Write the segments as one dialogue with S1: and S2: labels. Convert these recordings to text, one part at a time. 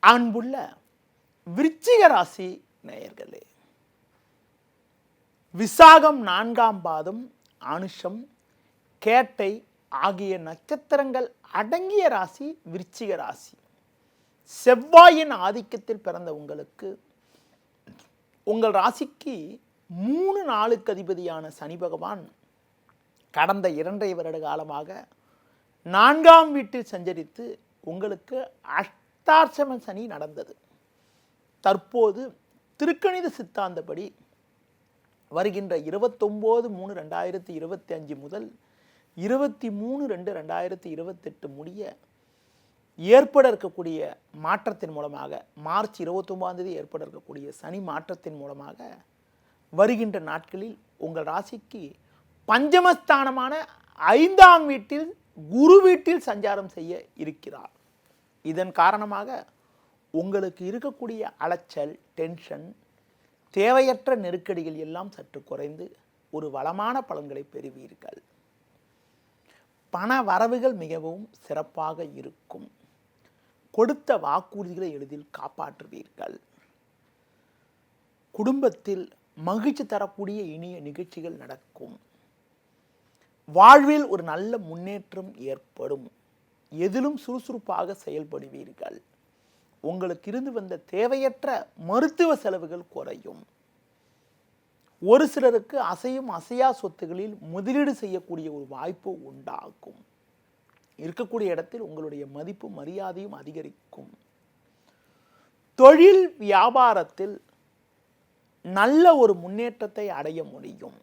S1: அன்புள்ள விருச்சிக ராசி நேயர்களே, விசாகம் 4ஆம் பாதம், அனுஷம், கேட்டை ஆகிய நட்சத்திரங்கள் அடங்கிய ராசி விருச்சிக ராசி. செவ்வாயின் ஆதிக்கத்தில் பிறந்த உங்களுக்கு உங்கள் ராசிக்கு 3 நாளுக்கு அதிபதியான சனி பகவான் கடந்த 2.5 வருட காலமாக 4ஆம் வீட்டில் சஞ்சரித்து உங்களுக்கு அஷ்டார்ச்சம சனி நடந்தது. தற்போது திருக்கணித சித்தாந்தப்படி வருகின்ற 29/3/2025 முதல் 23/2/2028 முடிய ஏற்பட இருக்கக்கூடிய மாற்றத்தின் மூலமாக, மார்ச் 29ஆம் தேதி ஏற்பட இருக்கக்கூடிய சனி மாற்றத்தின் மூலமாக வருகின்ற நாட்களில் உங்கள் ராசிக்கு பஞ்சமஸ்தானமான 5ஆம் வீட்டில் குரு வீட்டில் சஞ்சாரம் செய்ய இருக்கிறார். இதன் காரணமாக உங்களுக்கு இருக்கக்கூடிய அலைச்சல், டென்ஷன், தேவையற்ற நெருக்கடிகள் எல்லாம் சற்று குறைந்து ஒரு வளமான பலன்களை பெறுவீர்கள். பண வரவுகள் மிகவும் சிறப்பாக இருக்கும். கொடுத்த வாக்குறுதிகளை எளிதில் காப்பாற்றுவீர்கள். குடும்பத்தில் மகிழ்ச்சி தரக்கூடிய இனிய நிகழ்ச்சிகள் நடக்கும். வாழ்வில் ஒரு நல்ல முன்னேற்றம் ஏற்படும். எதிலும் சுறுசுறுப்பாக செயல்படுவீர்கள். உங்களுக்கு இருந்து வந்த தேவையற்ற மருத்துவ செலவுகள் குறையும். ஒரு சிலருக்கு அசையும் அசையா சொத்துகளில் முதலீடு செய்யக்கூடிய ஒரு வாய்ப்பு உண்டாகும். இருக்கக்கூடிய இடத்தில் உங்களுடைய மதிப்பு மரியாதையும் அதிகரிக்கும். தொழில் வியாபாரத்தில் நல்ல ஒரு முன்னேற்றத்தை அடைய முடியும்.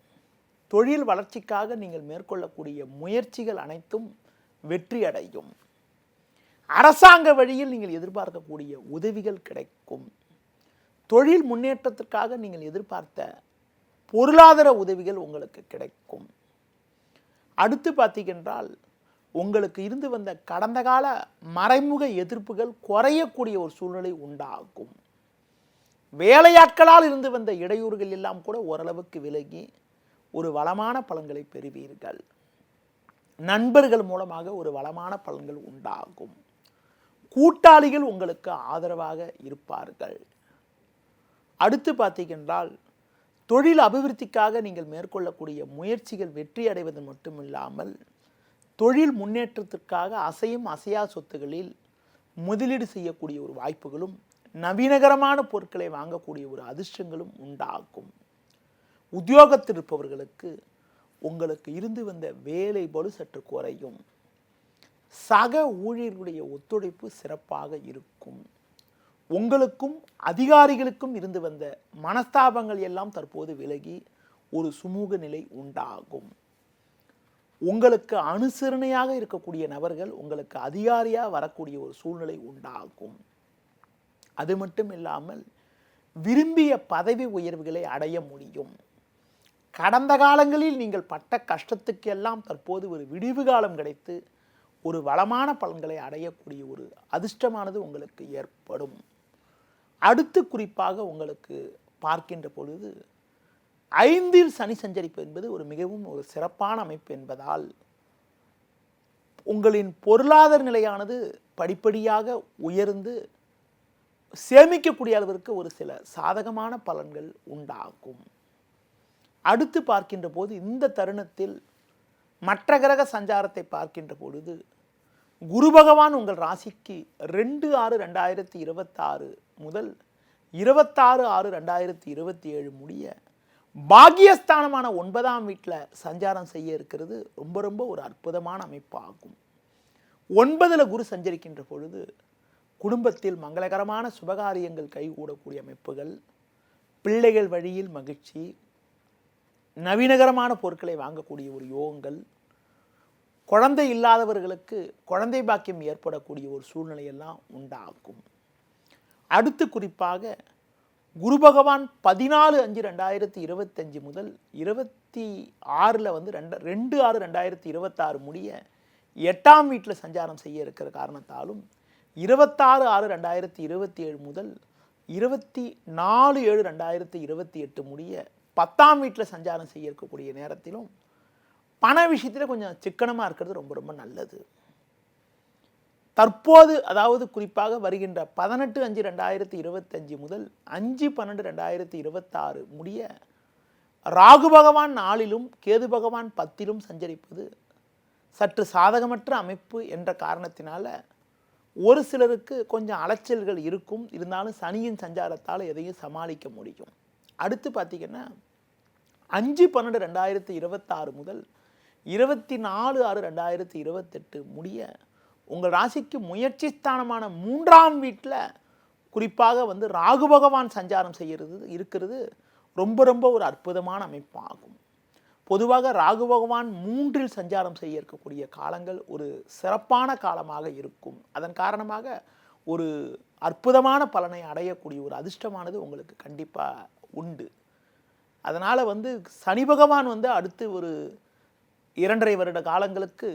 S1: தொழில் வளர்ச்சிக்காக நீங்கள் மேற்கொள்ளக்கூடிய முயற்சிகள் அனைத்தும் வெற்றி அடையும். அரசாங்க வழியில் நீங்கள் எதிர்பார்க்கக்கூடிய உதவிகள் கிடைக்கும். தொழில் முன்னேற்றத்திற்காக நீங்கள் எதிர்பார்த்த பொருளாதார உதவிகள் உங்களுக்கு கிடைக்கும். அடுத்து பார்த்தீங்கன்றால் உங்களுக்கு இருந்து வந்த கடந்த கால மறைமுக எதிர்ப்புகள் குறையக்கூடிய ஒரு சூழ்நிலை உண்டாகும். வேலையாட்களால் இருந்து வந்த இடையூறுகள் எல்லாம் கூட ஓரளவுக்கு விலகி ஒரு வளமான பலன்களை பெறுவீர்கள். நண்பர்கள் மூலமாக ஒரு வளமான பலன்கள் உண்டாகும். கூட்டாளிகள் உங்களுக்கு ஆதரவாக இருப்பார்கள். அடுத்து பார்த்தீங்கன்றால் தொழில் அபிவிருத்திக்காக நீங்கள் மேற்கொள்ளக்கூடிய முயற்சிகள் வெற்றி அடைவது மட்டுமில்லாமல் தொழில் முன்னேற்றத்திற்காக அசையும் அசையா சொத்துகளில் முதலீடு செய்யக்கூடிய ஒரு வாய்ப்புகளும், நவீனகரமான பொருட்களை வாங்கக்கூடிய ஒரு அதிர்ஷ்டங்களும் உண்டாகும். உத்தியோகத்தில் இருப்பவர்களுக்கு உங்களுக்கு இருந்து வந்த வேலை பளு சற்று குறையும். சக ஊழியர்களுடைய ஒத்துழைப்பு சிறப்பாக இருக்கும். உங்களுக்கும் அதிகாரிகளுக்கும் இருந்து வந்த மனஸ்தாபங்கள் எல்லாம் தற்போது விலகி ஒரு சுமூக நிலை உண்டாகும். உங்களுக்கு அனுசரணையாக இருக்கக்கூடிய நபர்கள் உங்களுக்கு அதிகாரியாக வரக்கூடிய ஒரு சூழ்நிலை உண்டாகும். அது மட்டும் இல்லாமல் விரும்பிய பதவி உயர்வுகளை அடைய முடியும். கடந்த காலங்களில் நீங்கள் பட்ட கஷ்டத்துக்கு எல்லாம் தற்போது ஒரு விடிவு காலம் கிடைத்து ஒரு வளமான பலன்களை அடையக்கூடிய ஒரு அதிர்ஷ்டமானது உங்களுக்கு ஏற்படும். அடுத்து குறிப்பாக உங்களுக்கு பார்க்கின்ற பொழுது 5இல் சனி சஞ்சரிப்பு என்பது ஒரு மிகவும் ஒரு சிறப்பான அமைப்பு என்பதால் உங்களின் பொருளாதார நிலையானது படிப்படியாக உயர்ந்து சேமிக்கக்கூடிய அளவிற்கு ஒரு சில சாதகமான பலன்கள் உண்டாகும். அடுத்து பார்க்கின்ற போது இந்த தருணத்தில் மற்ற கிரக சஞ்சாரத்தை பார்க்கின்ற பொழுது குரு பகவான் உங்கள் ராசிக்கு 2/6/2026 முதல் 26/6/2027 முடிய பாக்கியஸ்தானமான 9ஆம் வீட்டில் சஞ்சாரம் செய்ய இருக்கிறது. ரொம்ப ஒரு அற்புதமான அமைப்பு ஆகும். 9ல் குரு சஞ்சரிக்கின்ற பொழுது குடும்பத்தில் மங்களகரமான சுபகாரியங்கள் கைகூடக்கூடிய அமைப்புகள், பிள்ளைகள் வழியில் மகிழ்ச்சி, நவீனகரமான பொருட்களை வாங்கக்கூடிய ஒரு யோகங்கள், குழந்தை இல்லாதவர்களுக்கு குழந்தை பாக்கியம் ஏற்படக்கூடிய ஒரு சூழ்நிலையெல்லாம் உண்டாகும். அடுத்து குறிப்பாக குரு பகவான் 14/5/2025 முதல் 26 2/6/2026 முடிய 8ஆம் வீட்டில் சஞ்சாரம் செய்ய இருக்கிற காரணத்தாலும் 26/6/2027 முதல் 24/7/2028 முடிய 10ஆம் வீட்டில் சஞ்சாரம் செய்ய இருக்கக்கூடிய நேரத்திலும் பண விஷயத்தில் கொஞ்சம் சிக்கனமாக இருக்கிறது ரொம்ப நல்லது. தற்போது அதாவது குறிப்பாக வருகின்ற 18/5/2025 முதல் 5/12/2026 முடிய ராகு பகவான் 4லும் கேது பகவான் 10லும் சஞ்சரிப்பது சற்று சாதகமற்ற அமைப்பு என்ற காரணத்தினால ஒரு சிலருக்கு கொஞ்சம் அலைச்சல்கள் இருக்கும். இருந்தாலும் சனியின் சஞ்சாரத்தால் எதையும் சமாளிக்க முடியும். அடுத்து பார்த்தீங்கன்னா 5/12/2026 முதல் 24/6/2028 முடிய உங்கள் ராசிக்கு முயற்சி ஸ்தானமான 3ஆம் வீட்டில் குறிப்பாக ராகு பகவான் சஞ்சாரம் இருக்கிறது ரொம்ப ரொம்ப ஒரு அற்புதமான அமைப்பாகும். பொதுவாக ராகு பகவான் 3இல் சஞ்சாரம் செய்ய இருக்கக்கூடிய காலங்கள் ஒரு சிறப்பான காலமாக இருக்கும். அதன் காரணமாக ஒரு அற்புதமான பலனை அடையக்கூடிய ஒரு அதிர்ஷ்டமானது உங்களுக்கு கண்டிப்பாக உண்டு. அதனால் சனி பகவான் அடுத்து ஒரு 2.5 வருட காலங்களுக்கு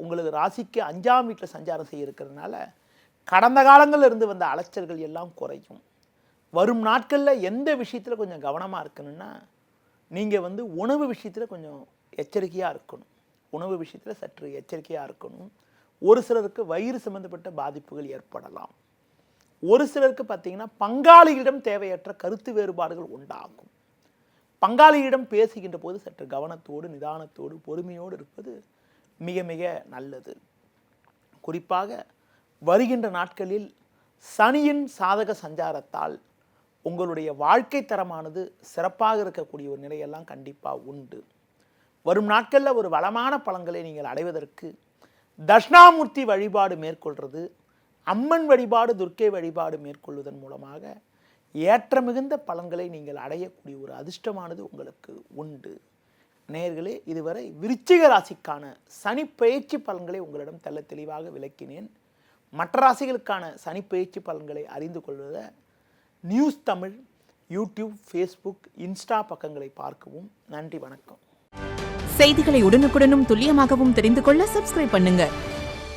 S1: உங்களுக்கு ராசிக்கு 5ஆம் வீட்டில் சஞ்சாரம் செய்ய இருக்கிறதுனால கடந்த காலங்களில் இருந்து வந்த அலைச்சல்கள் எல்லாம் குறையும். வரும் நாட்களில் எந்த விஷயத்தில் கொஞ்சம் கவனமாக இருக்கணும்னா, நீங்கள் உணவு விஷயத்தில் கொஞ்சம் எச்சரிக்கையாக இருக்கணும். உணவு விஷயத்தில் சற்று எச்சரிக்கையாக இருக்கணும். ஒரு சிலருக்கு வயிறு சம்பந்தப்பட்ட பாதிப்புகள் ஏற்படலாம். ஒரு சிலருக்கு பார்த்தீங்கன்னா பங்காளியிடம் தேவையற்ற கருத்து வேறுபாடுகள் உண்டாகும். பங்காளியிடம் பேசுகின்ற போது சற்று கவனத்தோடு நிதானத்தோடு பொறுமையோடு இருப்பது மிக மிக நல்லது. குறிப்பாக வருகின்ற நாட்களில் சனியின் சாதக சஞ்சாரத்தால் உங்களுடைய வாழ்க்கை தரமானது சிறப்பாக இருக்கக்கூடிய ஒரு நிலையெல்லாம் கண்டிப்பாக உண்டு. வரும் நாட்களில் ஒரு வளமான பலன்களை நீங்கள் அடைவதற்கு தட்சிணாமூர்த்தி வழிபாடு மேற்கொள்வது, அம்மன் வழிபாடு, துர்க்கை வழிபாடு மேற்கொள்வதன் மூலமாக ஏற்ற மிகுந்த பலன்களை நீங்கள் அடையக்கூடிய ஒரு அதிர்ஷ்டமானது உங்களுக்கு உண்டு. நேயர்களே, இதுவரை விருச்சிக ராசிக்கான சனி பெயர்ச்சி பலன்களை உங்களிடம் தெள்ள தெளிவாக விளக்கினேன். மற்ற ராசிகளுக்கான சனி பெயர்ச்சி பலன்களை அறிந்து கொள்வதை news Tamil YouTube, Facebook, Insta பக்கங்களை பார்க்கவும். நன்றி, வணக்கம்.
S2: செய்திகளை உடனுக்குடனும் துல்லியமாகவும் தெரிந்து கொள்ள சப்ஸ்கிரைப் பண்ணுங்க.